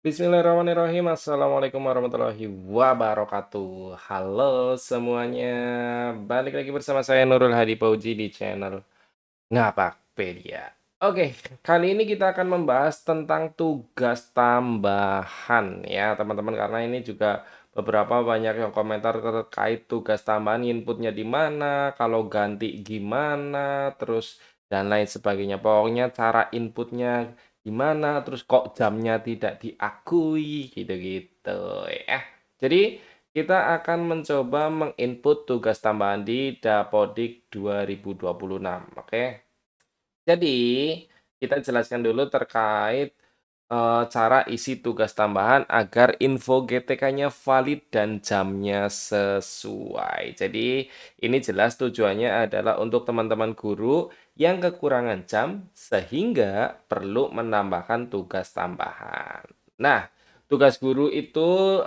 Bismillahirrahmanirrahim. Assalamualaikum warahmatullahi wabarakatuh. Halo semuanya. Balik lagi bersama saya Nurul Hadi Pauji di channel Ngapakpedia. Oke, kali ini kita akan membahas tentang tugas tambahan ya teman-teman. Karena ini juga beberapa banyak yang komentar terkait tugas tambahan, inputnya di mana, kalau ganti gimana, terus dan lain sebagainya. Pokoknya cara inputnya gimana, terus kok jamnya tidak diakui, gitu-gitu ya. Jadi kita akan mencoba menginput tugas tambahan di Dapodik 2026. Oke. Jadi, kita jelaskan dulu terkait cara isi tugas tambahan agar info GTK-nya valid dan jamnya sesuai. Jadi, ini jelas tujuannya adalah untuk teman-teman guru yang kekurangan jam sehingga perlu menambahkan tugas tambahan. Nah, tugas guru itu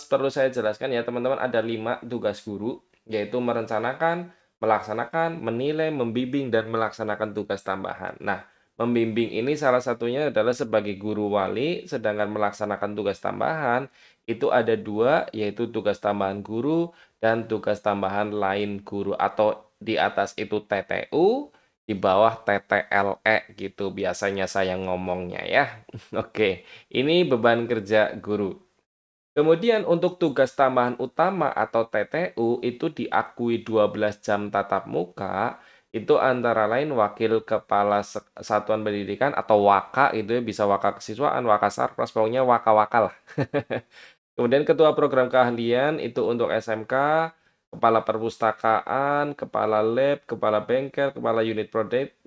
perlu saya jelaskan ya teman-teman, ada 5 tugas guru, yaitu merencanakan, melaksanakan, menilai, membimbing, dan melaksanakan tugas tambahan. Nah, membimbing ini salah satunya adalah sebagai guru wali, sedangkan melaksanakan tugas tambahan itu ada 2, yaitu tugas tambahan guru dan tugas tambahan lain guru, atau di atas itu TTU, di bawah TTLE gitu biasanya saya ngomongnya ya. Oke, ini beban kerja guru. Kemudian untuk tugas tambahan utama atau TTU itu diakui 12 jam tatap muka, itu antara lain Wakil Kepala Satuan Pendidikan atau Waka itu ya, bisa Waka Kesiswaan, Waka Sarpras, pokoknya Waka-Waka lah. Kemudian Ketua Program Keahlian itu untuk SMK, Kepala Perpustakaan, Kepala Lab, Kepala Bengkel, Kepala Unit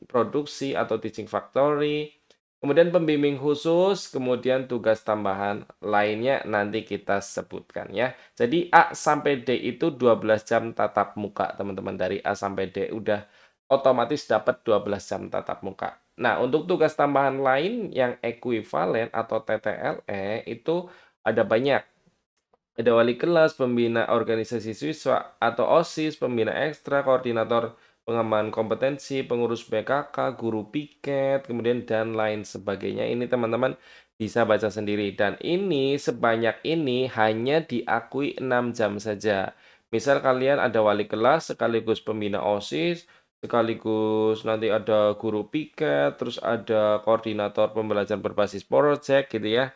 Produksi atau Teaching Factory. Kemudian pembimbing khusus, kemudian tugas tambahan lainnya nanti kita sebutkan ya. Jadi A sampai D itu 12 jam tatap muka, teman-teman. Dari A sampai D udah otomatis dapat 12 jam tatap muka. Nah, untuk tugas tambahan lain yang ekuivalen atau TTLE itu ada banyak. Ada wali kelas, pembina organisasi siswa atau OSIS, pembina ekstra, koordinator pengembangan kompetensi, pengurus BKK, guru piket, kemudian dan lain sebagainya. Ini teman-teman bisa baca sendiri. Dan ini sebanyak ini hanya diakui 6 jam saja. Misal kalian ada wali kelas sekaligus pembina OSIS, sekaligus nanti ada guru piket, terus ada koordinator pembelajaran berbasis project gitu ya.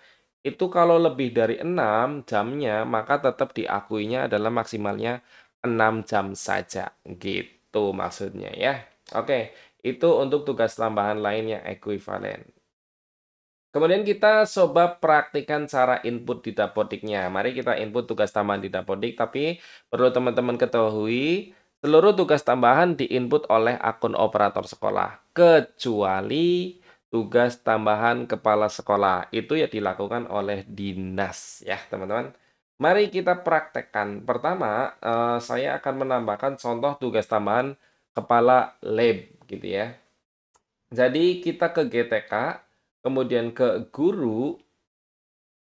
Itu kalau lebih dari 6 jamnya, maka tetap diakuinya adalah maksimalnya 6 jam saja. Gitu maksudnya ya. Oke, itu untuk tugas tambahan lain yang ekuivalen. Kemudian kita coba praktikkan cara input di Dapodiknya. Mari kita input tugas tambahan di Dapodik, tapi perlu teman-teman ketahui, seluruh tugas tambahan diinput oleh akun operator sekolah, kecuali tugas tambahan kepala sekolah. Itu ya dilakukan oleh dinas ya, teman-teman. Mari kita praktekkan. Pertama, saya akan menambahkan contoh tugas tambahan kepala lab gitu ya. Jadi kita ke GTK, kemudian ke guru,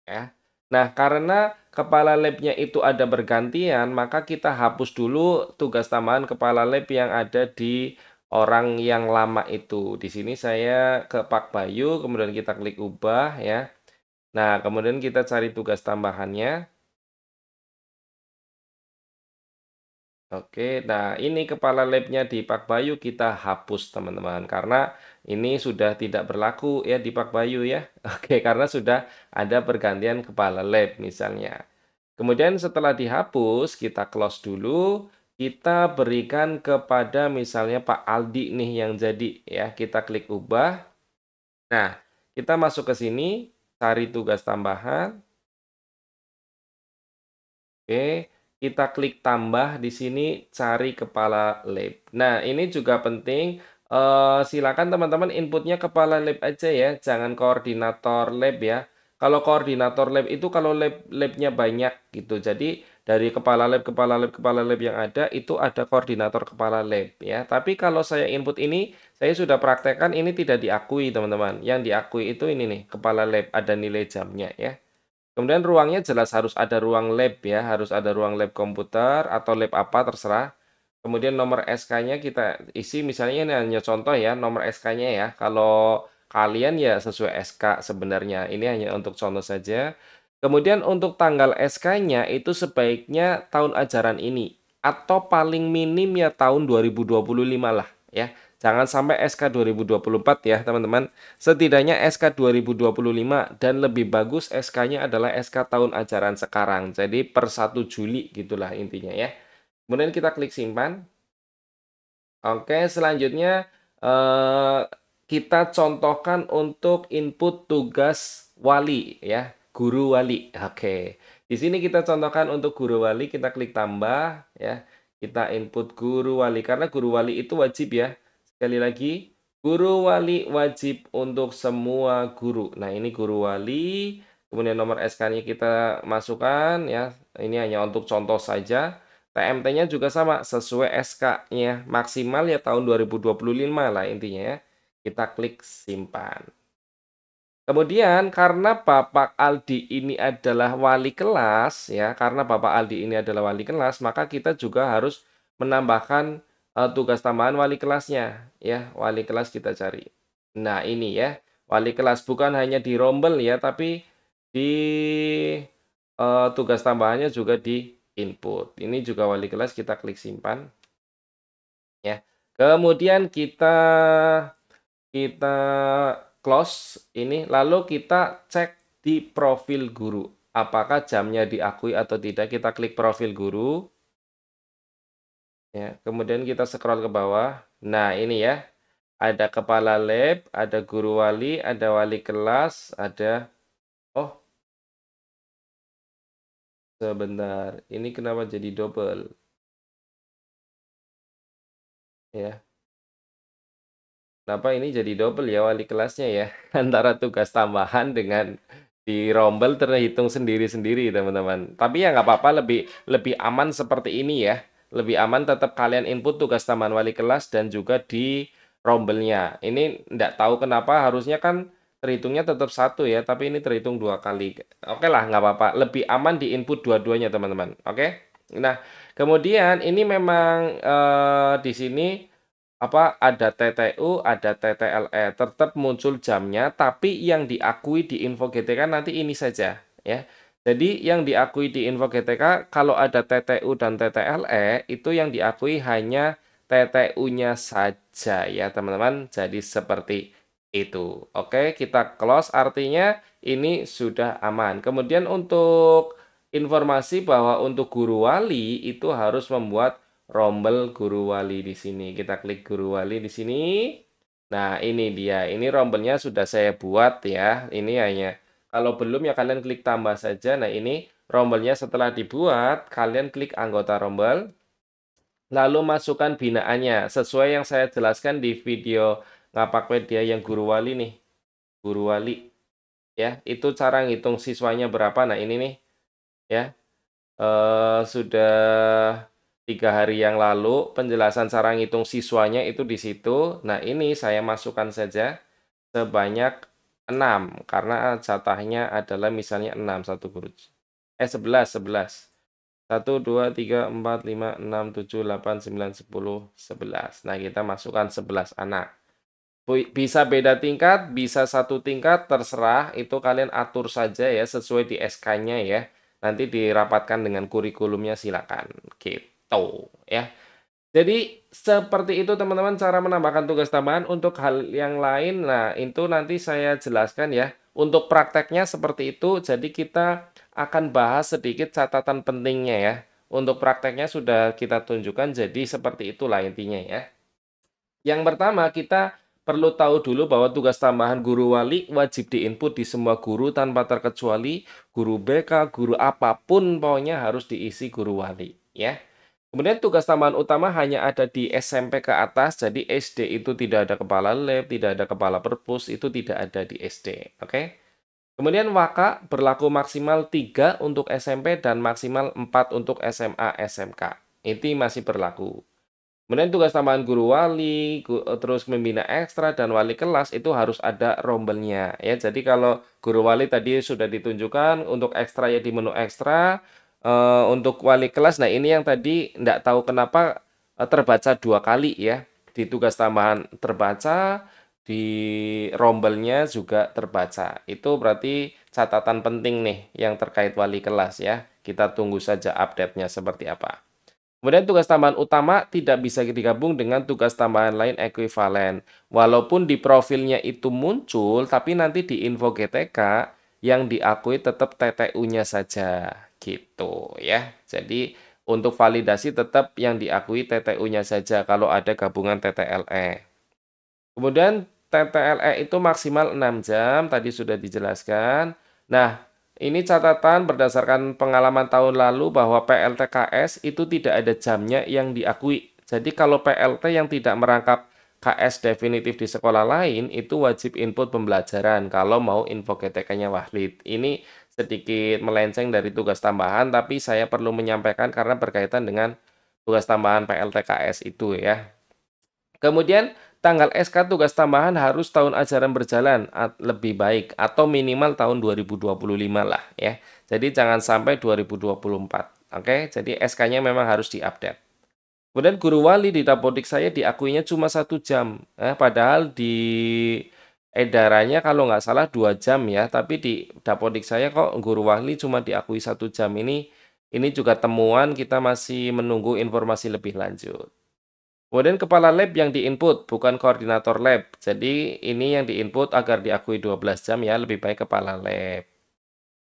ya. Nah, karena kepala labnya itu ada bergantian, maka kita hapus dulu tugas tambahan kepala lab yang ada di orang yang lama itu. Di sini saya ke Pak Bayu, kemudian kita klik ubah ya. Nah, kemudian kita cari tugas tambahannya. Oke, nah ini kepala labnya di Pak Bayu kita hapus teman-teman karena ini sudah tidak berlaku ya di Pak Bayu ya. Oke, karena sudah ada pergantian kepala lab misalnya. Kemudian setelah dihapus, kita close dulu, kita berikan kepada misalnya Pak Aldi nih yang jadi ya. Kita klik ubah. Nah, kita masuk ke sini, cari tugas tambahan. Oke, kita klik tambah di sini cari kepala lab. Nah, ini juga penting. Silakan teman-teman inputnya kepala lab aja ya, jangan koordinator lab ya. Kalau koordinator lab itu kalau labnya banyak gitu. Jadi dari kepala lab, kepala lab, kepala lab yang ada itu ada koordinator kepala lab ya. Tapi kalau saya input ini, saya sudah praktekkan ini tidak diakui teman-teman. Yang diakui itu ini nih, kepala lab ada nilai jamnya ya. Kemudian ruangnya jelas harus ada ruang lab ya, harus ada ruang lab komputer atau lab apa terserah. Kemudian nomor SK-nya kita isi, misalnya ini hanya contoh ya, nomor SK-nya ya. Kalau kalian ya sesuai SK sebenarnya. Ini hanya untuk contoh saja. Kemudian untuk tanggal SK-nya itu sebaiknya tahun ajaran ini atau paling minim ya tahun 2025 lah ya. Jangan sampai SK 2024 ya teman-teman. Setidaknya SK 2025 dan lebih bagus SK-nya adalah SK tahun ajaran sekarang. Jadi per 1 Juli gitulah intinya ya. Kemudian kita klik simpan. Oke, selanjutnya eh, kita contohkan untuk input tugas wali ya, guru wali. Oke. Di sini kita contohkan untuk guru wali, kita klik tambah ya. Kita input guru wali karena guru wali itu wajib ya. Sekali lagi, guru wali wajib untuk semua guru. Nah, ini guru wali, kemudian nomor SK-nya kita masukkan ya. Ini hanya untuk contoh saja. TMT-nya juga sama, sesuai SK-nya. Maksimal ya tahun 2025 lah intinya ya. Kita klik simpan. Kemudian karena Bapak Aldi ini adalah wali kelas ya, karena Bapak Aldi ini adalah wali kelas, maka kita juga harus menambahkan tugas tambahan wali kelasnya ya. Wali kelas kita cari. Nah, ini ya. Wali kelas bukan hanya di rombel ya, tapi di tugas tambahannya juga di input. Ini juga wali kelas, kita klik simpan ya. Kemudian kita close ini, lalu kita cek di profil guru. Apakah jamnya diakui atau tidak? Kita klik profil guru. Ya, kemudian kita scroll ke bawah. Nah, ini ya. Ada kepala lab, ada guru wali, ada wali kelas, ada oh, sebentar. Ini kenapa jadi double? Ya. Kenapa ini jadi double ya wali kelasnya ya? Antara tugas tambahan dengan di rombel terhitung sendiri-sendiri teman-teman. Tapi ya nggak apa-apa, lebih aman seperti ini ya. Lebih aman tetap kalian input tugas tambahan wali kelas dan juga di rombelnya. Ini nggak tahu kenapa harusnya kan terhitungnya tetap satu ya, tapi ini terhitung 2 kali. Oke lah, nggak apa-apa. Lebih aman di input dua-duanya teman-teman. Oke? Nah, kemudian ini memang di sini ada TTU, ada TTLE, tetap muncul jamnya, tapi yang diakui di info GTK nanti ini saja ya. Jadi yang diakui di info GTK kalau ada TTU dan TTLE itu yang diakui hanya TTU-nya saja ya teman-teman. Jadi seperti itu. Oke, kita close artinya ini sudah aman. Kemudian untuk informasi bahwa untuk guru wali itu harus membuat rombel guru wali di sini. Kita klik guru wali di sini. Nah, ini dia. Ini rombelnya sudah saya buat ya. Ini hanya kalau belum ya kalian klik tambah saja. Nah, ini rombelnya setelah dibuat, kalian klik anggota rombel. Lalu masukkan binaannya sesuai yang saya jelaskan di video Ngapakpedia yang guru wali nih. Guru wali ya. Itu cara ngitung siswanya berapa. Nah, ini nih ya. Sudah 3 hari yang lalu penjelasan cara ngitung siswanya itu di situ. Nah, ini saya masukkan saja sebanyak 6 karena jatahnya adalah misalnya 6 satu guru. 11. 1 2 3 4 5 6 7 8 9 10 11. Nah, kita masukkan 11 anak. Bisa beda tingkat, bisa satu tingkat, terserah. Itu kalian atur saja ya sesuai di SK-nya ya. Nanti dirapatkan dengan kurikulumnya silakan. Gitu ya. Jadi seperti itu teman-teman cara menambahkan tugas tambahan. Untuk hal yang lain, nah itu nanti saya jelaskan ya. Untuk prakteknya seperti itu, jadi kita akan bahas sedikit catatan pentingnya ya. Untuk prakteknya sudah kita tunjukkan, jadi seperti itulah intinya ya. Yang pertama, kita perlu tahu dulu bahwa tugas tambahan guru wali wajib diinput di semua guru tanpa terkecuali guru BK, guru apapun pokoknya harus diisi guru wali ya. Kemudian tugas tambahan utama hanya ada di SMP ke atas, jadi SD itu tidak ada kepala lab, tidak ada kepala perpus, itu tidak ada di SD. Oke. Kemudian WAKA berlaku maksimal 3 untuk SMP dan maksimal 4 untuk SMA, SMK. Ini masih berlaku. Kemudian tugas tambahan guru wali, terus membina ekstra dan wali kelas itu harus ada rombelnya ya. Jadi kalau guru wali tadi sudah ditunjukkan untuk ekstra ya di menu ekstra. Untuk wali kelas, nah ini yang tadi enggak tahu kenapa terbaca 2 kali ya. Di tugas tambahan terbaca, di rombelnya juga terbaca. Itu berarti catatan penting nih yang terkait wali kelas ya. Kita tunggu saja update-nya seperti apa. Kemudian tugas tambahan utama tidak bisa digabung dengan tugas tambahan lain ekuivalen. Walaupun di profilnya itu muncul, tapi nanti di info GTK yang diakui tetap TTU-nya saja. Gitu ya. Jadi untuk validasi tetap yang diakui TTU-nya saja kalau ada gabungan TTLE. Kemudian TTLE itu maksimal 6 jam, tadi sudah dijelaskan. Nah, ini catatan berdasarkan pengalaman tahun lalu bahwa PLT-KS itu tidak ada jamnya yang diakui. Jadi kalau PLT yang tidak merangkap KS definitif di sekolah lain, itu wajib input pembelajaran kalau mau info GTK-nya Wahlid. Ini sedikit melenceng dari tugas tambahan, tapi saya perlu menyampaikan karena berkaitan dengan tugas tambahan PLT-KS itu ya. Kemudian tanggal SK tugas tambahan harus tahun ajaran berjalan lebih baik atau minimal tahun 2025 lah ya. Jadi jangan sampai 2024. Oke, jadi SK-nya memang harus diupdate. Kemudian guru wali di Dapodik saya diakuinya cuma 1 jam. Padahal di edarannya kalau nggak salah 2 jam ya. Tapi di Dapodik saya kok guru wali cuma diakui 1 jam. Ini juga temuan, kita masih menunggu informasi lebih lanjut. Kemudian kepala lab yang diinput, bukan koordinator lab. Jadi ini yang diinput agar diakui 12 jam ya, lebih baik kepala lab.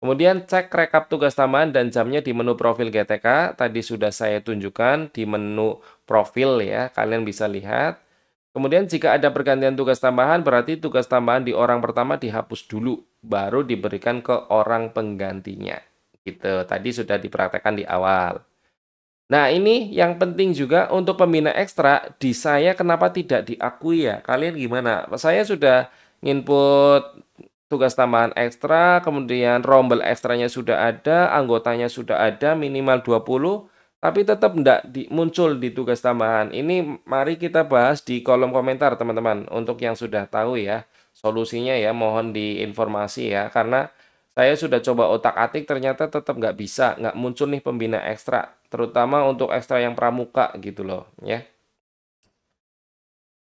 Kemudian cek rekap tugas tambahan dan jamnya di menu profil GTK. Tadi sudah saya tunjukkan di menu profil ya, kalian bisa lihat. Kemudian jika ada pergantian tugas tambahan, berarti tugas tambahan di orang pertama dihapus dulu, baru diberikan ke orang penggantinya. Gitu, tadi sudah dipraktekkan di awal. Nah, ini yang penting juga untuk pembina ekstra, di saya kenapa tidak diakui ya? Kalian gimana? Saya sudah nginput tugas tambahan ekstra, kemudian rombel ekstranya sudah ada, anggotanya sudah ada, minimal 20, tapi tetap tidak muncul di tugas tambahan. Ini mari kita bahas di kolom komentar, teman-teman, untuk yang sudah tahu ya. Solusinya ya, mohon diinformasi ya, karena saya sudah coba otak-atik, ternyata tetap nggak bisa, nggak muncul nih pembina ekstra, terutama untuk ekstra yang pramuka gitu loh, ya.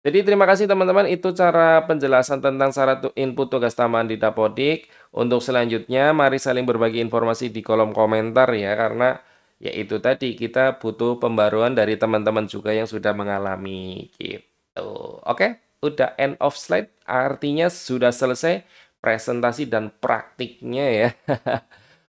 Jadi terima kasih teman-teman, itu cara penjelasan tentang syarat input tugas tambahan di Dapodik. Untuk selanjutnya, mari saling berbagi informasi di kolom komentar ya, karena ya itu tadi, kita butuh pembaruan dari teman-teman juga yang sudah mengalami gitu. Oke, udah end of slide, artinya sudah selesai presentasi dan praktiknya ya.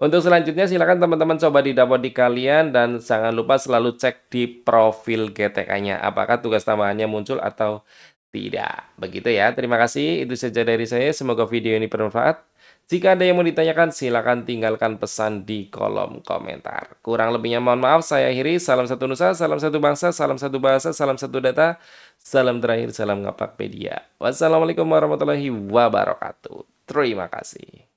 Untuk selanjutnya silakan teman-teman coba di Dapodik kalian dan jangan lupa selalu cek di profil GTK-nya apakah tugas tambahannya muncul atau tidak. Begitu ya. Terima kasih. Itu saja dari saya. Semoga video ini bermanfaat. Jika ada yang mau ditanyakan silakan tinggalkan pesan di kolom komentar. Kurang lebihnya mohon maaf. Saya akhiri. Salam satu nusa, salam satu bangsa, salam satu bahasa, salam satu data. Salam terakhir, salam Ngapakpedia. Wassalamualaikum warahmatullahi wabarakatuh. Terima kasih.